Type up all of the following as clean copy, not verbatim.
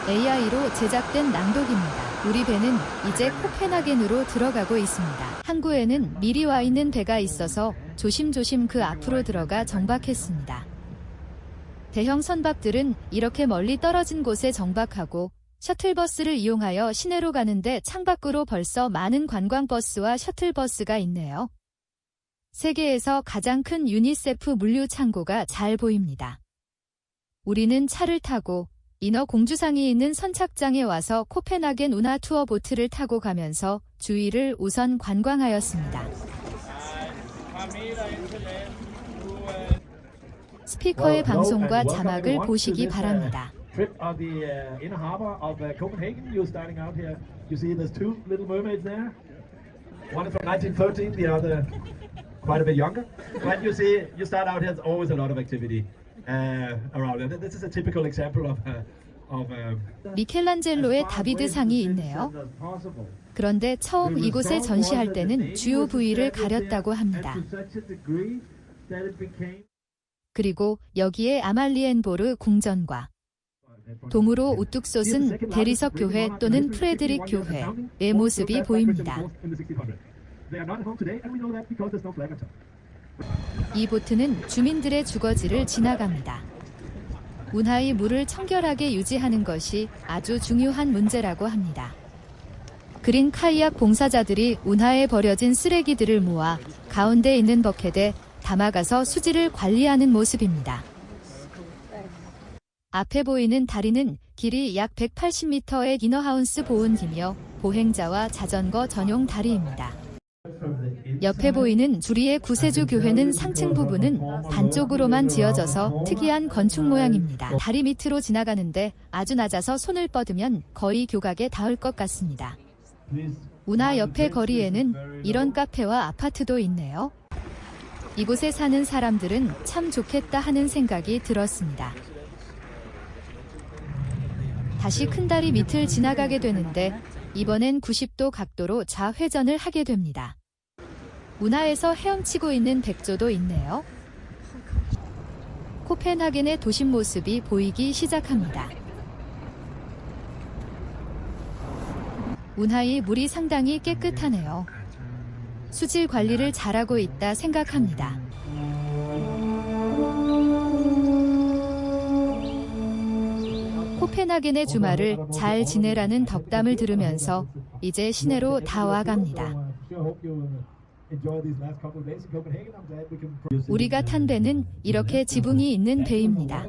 AI로 제작된 낭독입니다. 우리 배는 이제 코펜하겐으로 들어가고 있습니다. 항구에는 미리 와 있는 배가 있어서 조심조심 그 앞으로 들어가 정박했습니다. 대형 선박들은 이렇게 멀리 떨어진 곳에 정박하고 셔틀버스를 이용하여 시내로 가는데 창밖으로 벌써 많은 관광버스와 셔틀버스가 있네요. 세계에서 가장 큰 유니세프 물류 창고가 잘 보입니다. 우리는 차를 타고 인어 공주상이 있는 선착장에 와서 코펜하겐 운하 투어 보트를 타고 가면서 주위를 우선 관광하였습니다. 스피커의 방송과 자막을 보시기 바랍니다. Trip on the inner harbor of Copenhagen. You're starting out here. You see there's two little mermaids there. One is from 1913, the other quite a bit younger. But you see, you start out here, there's always a lot of activity around. And this is a typical example of 미켈란젤로의 다비드 상이 있네요. 그런데 처음 이곳에 전시할 때는 주요 부위를 가렸다고 합니다. 그리고 여기에 아말리엔보르 궁전과 동으로 우뚝 솟은 대리석 교회 또는 프레드릭 교회의 모습이 보입니다. 이 보트는 주민들의 주거지를 지나갑니다. 운하의 물을 청결하게 유지하는 것이 아주 중요한 문제라고 합니다. 그린 카이악 봉사자들이 운하에 버려진 쓰레기들을 모아 가운데 있는 버켓에 담아가서 수질을 관리하는 모습입니다. 앞에 보이는 다리는 길이 약 180m의 이너하우스 보온기며 보행자와 자전거 전용 다리입니다. 옆에 보이는 주리의 구세주 교회는 상층 부분은 반쪽으로만 지어져서 특이한 건축 모양입니다. 다리 밑으로 지나가는데 아주 낮아서 손을 뻗으면 거의 교각에 닿을 것 같습니다. 운하 옆의 거리에는 이런 카페와 아파트도 있네요. 이곳에 사는 사람들은 참 좋겠다 하는 생각이 들었습니다. 다시 큰 다리 밑을 지나가게 되는데 이번엔 90도 각도로 좌회전을 하게 됩니다. 운하에서 헤엄치고 있는 백조도 있네요. 코펜하겐의 도심 모습이 보이기 시작합니다. 운하의 물이 상당히 깨끗하네요. 수질 관리를 잘하고 있다 생각합니다. 코펜하겐의 주말을 잘 지내라는 덕담을 들으면서 이제 시내로 다 와갑니다. 우리가 탄 배는 이렇게 지붕이 있는 배입니다.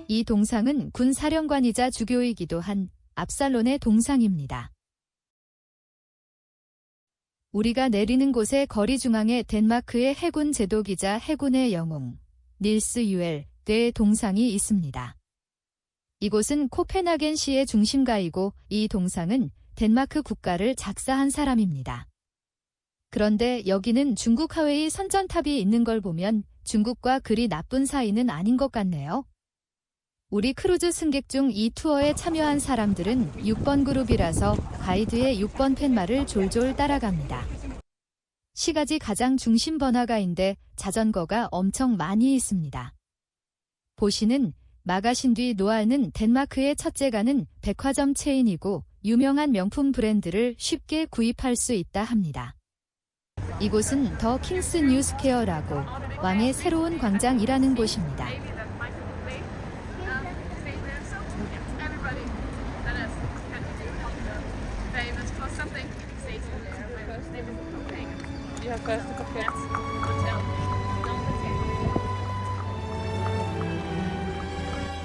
이 동상은 군 사령관이자 주교이기도 한 압살론의 동상입니다. 우리가 내리는 곳의 거리 중앙에 덴마크의 해군 제독이자 해군의 영웅 닐스 유엘의 동상이 있습니다. 이곳은 코펜하겐시의 중심가이고 이 동상은 덴마크 국가를 작사한 사람입니다. 그런데 여기는 중국 하웨이 선전탑이 있는 걸 보면 중국과 그리 나쁜 사이는 아닌 것 같네요. 우리 크루즈 승객 중 이 투어에 참여한 사람들은 6번 그룹이라서 가이드의 6번 팻말을 졸졸 따라갑니다. 시가지 가장 중심 번화가인데 자전거가 엄청 많이 있습니다. 보시는 마가신뒤 노아는 덴마크의 첫째가는 백화점 체인이고 유명한 명품 브랜드를 쉽게 구입할 수 있다 합니다. 이곳은 더 킹스 뉴스퀘어라고 왕의 새로운 광장이라는 곳입니다.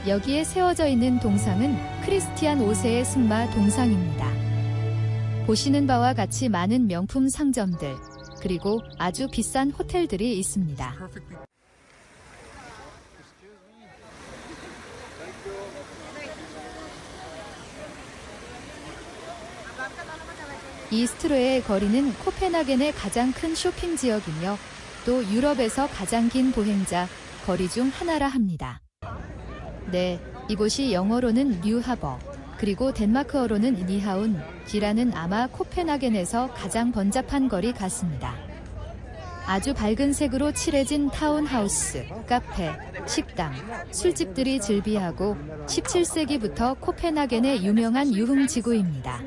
여기에 세워져 있는 동상은 크리스티안 5세의 승마 동상입니다. 보시는 바와 같이 많은 명품 상점들, 그리고 아주 비싼 호텔들이 있습니다. 이스트로의 거리는 코펜하겐의 가장 큰 쇼핑 지역이며 또 유럽에서 가장 긴 보행자 거리 중 하나라 합니다. 네, 이곳이 영어로는 뉴하버, 그리고 덴마크어로는 니하운, 기라는 아마 코펜하겐에서 가장 번잡한 거리 같습니다. 아주 밝은 색으로 칠해진 타운하우스, 카페, 식당, 술집들이 즐비하고 17세기부터 코펜하겐의 유명한 유흥지구입니다.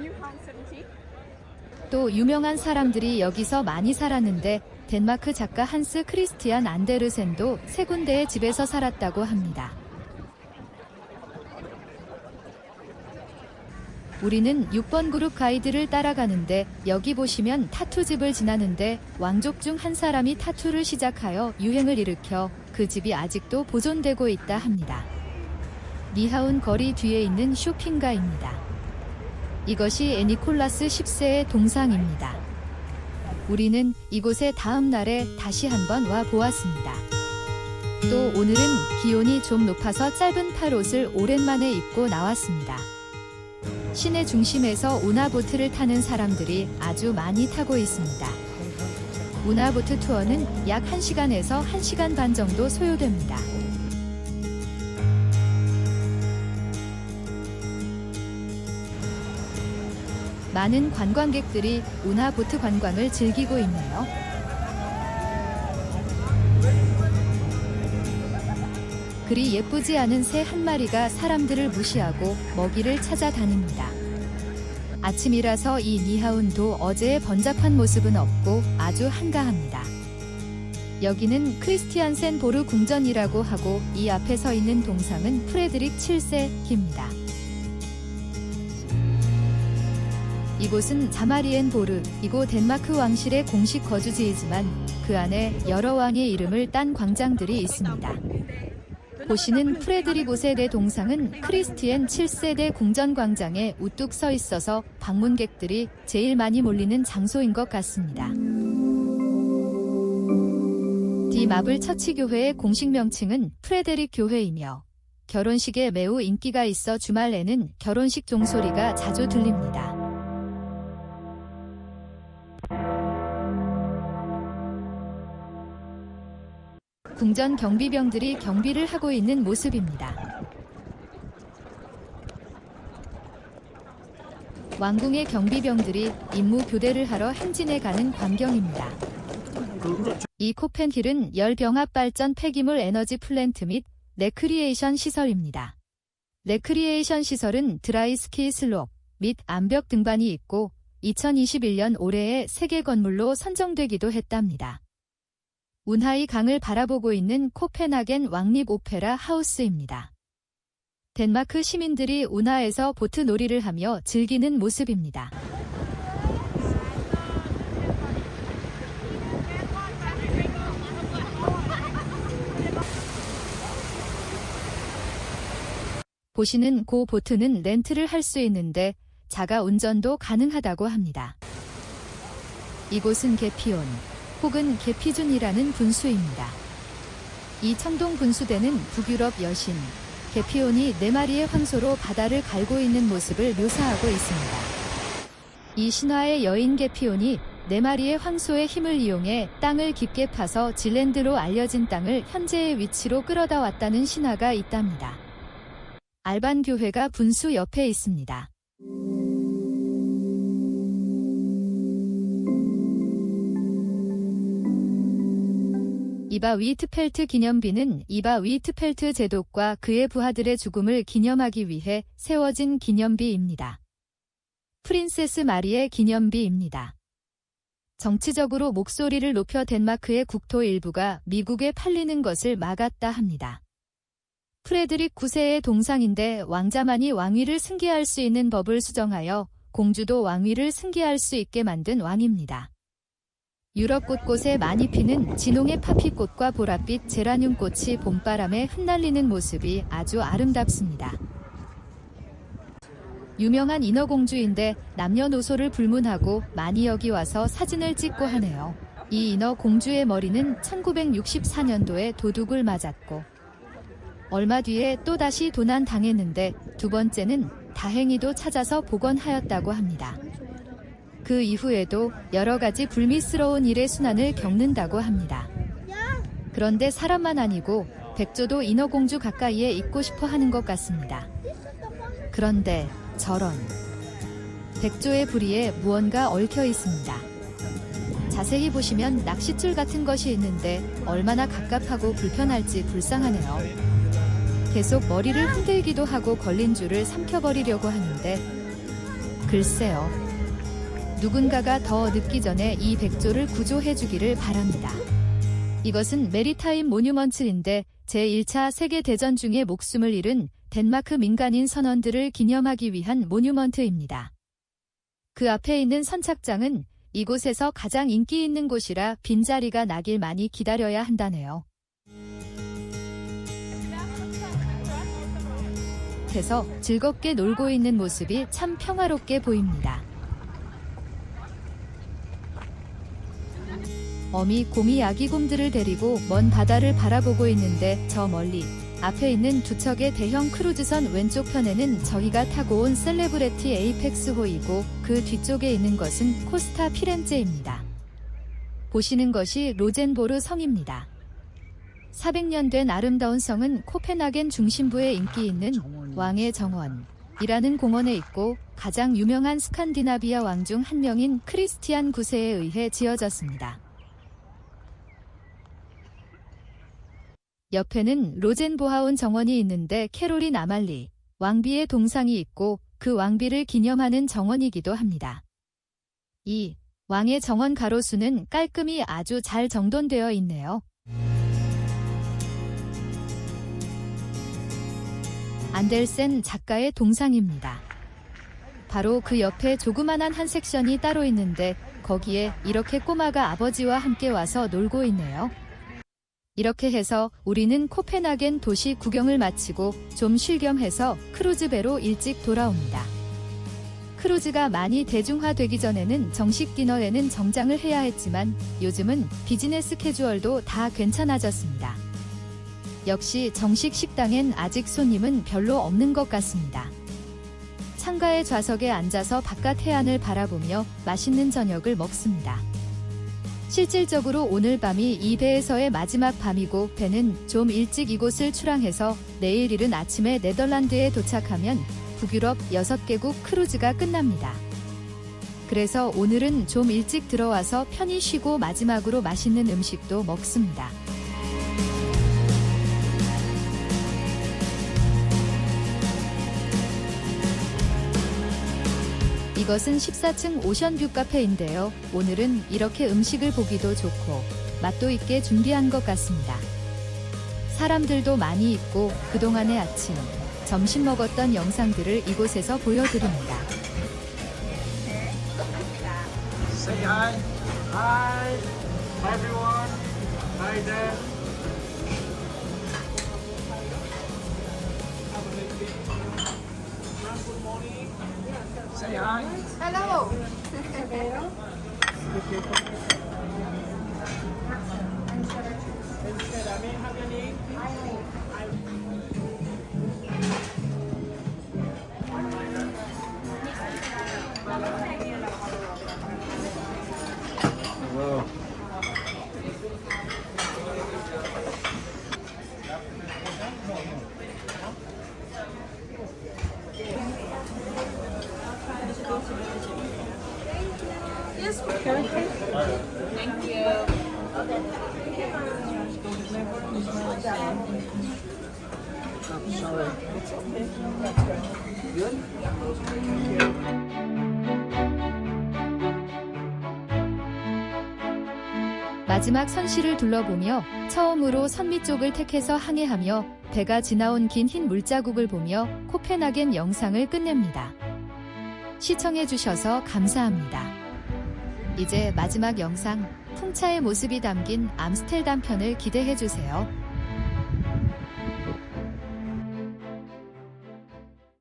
또 유명한 사람들이 여기서 많이 살았는데 덴마크 작가 한스 크리스티안 안데르센도 세 군데의 집에서 살았다고 합니다. 우리는 6번 그룹 가이드를 따라가는데 여기 보시면 타투집을 지나는데 왕족 중 한 사람이 타투를 시작하여 유행을 일으켜 그 집이 아직도 보존되고 있다 합니다. 니하운 거리 뒤에 있는 쇼핑가입니다. 이것이 애니콜라스 10세의 동상입니다. 우리는 이곳에 다음 날에 다시 한번 와 보았습니다. 또 오늘은 기온이 좀 높아서 짧은 팔옷을 오랜만에 입고 나왔습니다. 시내 중심에서 운하보트를 타는 사람들이 아주 많이 타고 있습니다. 운하보트 투어는 약 1시간에서 1시간 반 정도 소요됩니다. 많은 관광객들이 운하보트 관광을 즐기고 있네요. 그리 예쁘지 않은 새 한 마리가 사람들을 무시하고 먹이를 찾아다닙니다. 아침이라서 이 니하운도 어제의 번잡한 모습은 없고 아주 한가합니다. 여기는 크리스티안센 보르 궁전이라고 하고 이 앞에 서 있는 동상은 프레드릭 7세입니다. 이곳은 자마리엔 보르, 이곳 덴마크 왕실의 공식 거주지이지만 그 안에 여러 왕의 이름을 딴 광장들이 있습니다. 보시는 프레드릭 5세대 동상은 크리스티엔 7세대 궁전광장에 우뚝 서 있어서 방문객들이 제일 많이 몰리는 장소인 것 같습니다. 디 마블 처치교회의 공식 명칭은 프레데릭 교회이며 결혼식에 매우 인기가 있어 주말에는 결혼식 종소리가 자주 들립니다. 궁전 경비병들이 경비를 하고 있는 모습입니다. 왕궁의 경비병들이 임무 교대를 하러 행진해 가는 광경입니다. 이 코펜힐은 열병합 발전 폐기물 에너지 플랜트 및 레크리에이션 시설입니다. 레크리에이션 시설은 드라이 스키 슬롭 및 암벽 등반이 있고 2021년 올해의 세계 건물로 선정되기도 했답니다. 운하이 강을 바라보고 있는 코펜하겐 왕립 오페라 하우스입니다. 덴마크 시민들이 운하에서 보트 놀이를 하며 즐기는 모습입니다. 보시는 고 보트는 렌트를 할 수 있는데 자가 운전도 가능하다고 합니다. 이곳은 개피온 혹은 개피준이라는 분수입니다. 이 청동 분수대는 북유럽 여신 개피온이 4마리의 황소로 바다를 갈고 있는 모습을 묘사하고 있습니다. 이 신화의 여인 개피온이 4마리의 황소의 힘을 이용해 땅을 깊게 파서 질랜드로 알려진 땅을 현재의 위치로 끌어다 왔다는 신화가 있답니다. 알반 교회가 분수 옆에 있습니다. 이바 위트펠트 기념비는 이바 위트펠트 제독과 그의 부하들의 죽음을 기념하기 위해 세워진 기념비입니다. 프린세스 마리의 기념비입니다. 정치적으로 목소리를 높여 덴마크의 국토 일부가 미국에 팔리는 것을 막았다 합니다. 프레드릭 9세의 동상인데 왕자만이 왕위를 승계할 수 있는 법을 수정하여 공주도 왕위를 승계할 수 있게 만든 왕입니다. 유럽 곳곳에 많이 피는 진홍의 파피꽃과 보랏빛 제라늄 꽃이 봄바람에 흩날리는 모습이 아주 아름답습니다. 유명한 인어공주인데 남녀노소를 불문하고 많이 여기 와서 사진을 찍고 하네요. 이 인어공주의 머리는 1964년도에 도둑을 맞았고 얼마 뒤에 또다시 도난당했는데 두 번째는 다행히도 찾아서 복원하였다고 합니다. 그 이후에도 여러 가지 불미스러운 일의 순환을 겪는다고 합니다. 그런데 사람만 아니고 백조도 인어공주 가까이에 있고 싶어 하는 것 같습니다. 그런데 저런 백조의 부리에 무언가 얽혀 있습니다. 자세히 보시면 낚싯줄 같은 것이 있는데 얼마나 갑갑하고 불편할지 불쌍하네요. 계속 머리를 흔들기도 하고 걸린 줄을 삼켜버리려고 하는데 글쎄요. 누군가가 더 늦기 전에 이 백조를 구조해주기를 바랍니다. 이것은 메리타임 모뉴먼트인데 제1차 세계대전 중에 목숨을 잃은 덴마크 민간인 선원들을 기념하기 위한 모뉴먼트입니다. 그 앞에 있는 선착장은 이곳에서 가장 인기 있는 곳이라 빈자리가 나길 많이 기다려야 한다네요. 그래서 즐겁게 놀고 있는 모습이 참 평화롭게 보입니다. 어미 곰이 아기 곰들을 데리고 먼 바다를 바라보고 있는데 저 멀리 앞에 있는 두 척의 대형 크루즈선 왼쪽 편에는 저희가 타고 온 셀레브레티 에이펙스호이고 그 뒤쪽에 있는 것은 코스타 피렌체입니다. 보시는 것이 로젠보르 성입니다. 400년 된 아름다운 성은 코펜하겐 중심부에 인기 있는 왕의 정원이라는 공원에 있고 가장 유명한 스칸디나비아 왕 중 한 명인 크리스티안 9세에 의해 지어졌습니다. 옆에는 로젠보하운 정원이 있는데 캐롤린 아말리 왕비의 동상이 있고 그 왕비를 기념하는 정원이기도 합니다. 이 왕의 정원 가로수는 깔끔히 아주 잘 정돈되어 있네요. 안델센 작가의 동상입니다. 바로 그 옆에 조그만한 한 섹션이 따로 있는데 거기에 이렇게 꼬마가 아버지와 함께 와서 놀고 있네요. 이렇게 해서 우리는 코펜하겐 도시 구경을 마치고 좀 쉴 겸 해서 크루즈배로 일찍 돌아옵니다. 크루즈가 많이 대중화되기 전에는 정식 디너에는 정장을 해야 했지만 요즘은 비즈니스 캐주얼도 다 괜찮아졌습니다. 역시 정식 식당엔 아직 손님은 별로 없는 것 같습니다. 창가의 좌석에 앉아서 바깥 해안을 바라보며 맛있는 저녁을 먹습니다. 실질적으로 오늘 밤이 이 배에서의 마지막 밤이고 배는 좀 일찍 이곳을 출항해서 내일 이른 아침에 네덜란드에 도착하면 북유럽 6개국 크루즈가 끝납니다. 그래서 오늘은 좀 일찍 들어와서 편히 쉬고 마지막으로 맛있는 음식도 먹습니다. 이것은 14층 오션뷰 카페인데요. 오늘은 이렇게 음식을 보기도 좋고 맛도 있게 준비한 것 같습니다. 사람들도 많이 있고 그동안의 아침, 점심 먹었던 영상들을 이곳에서 보여드립니다. Say hi. Hi. Hi everyone. Hi there. Good morning. Say hi. Hello. Hello. Yes, okay. Thank you. Sorry. Good? 마지막 선실을 둘러보며 처음으로 선미 쪽을 택해서 항해하며 배가 지나온 긴 흰 물자국을 보며 코펜하겐 영상을 끝냅니다. 시청해주셔서 감사합니다. 이제 마지막 영상, 풍차의 모습이 담긴 암스텔담 편을 기대해주세요.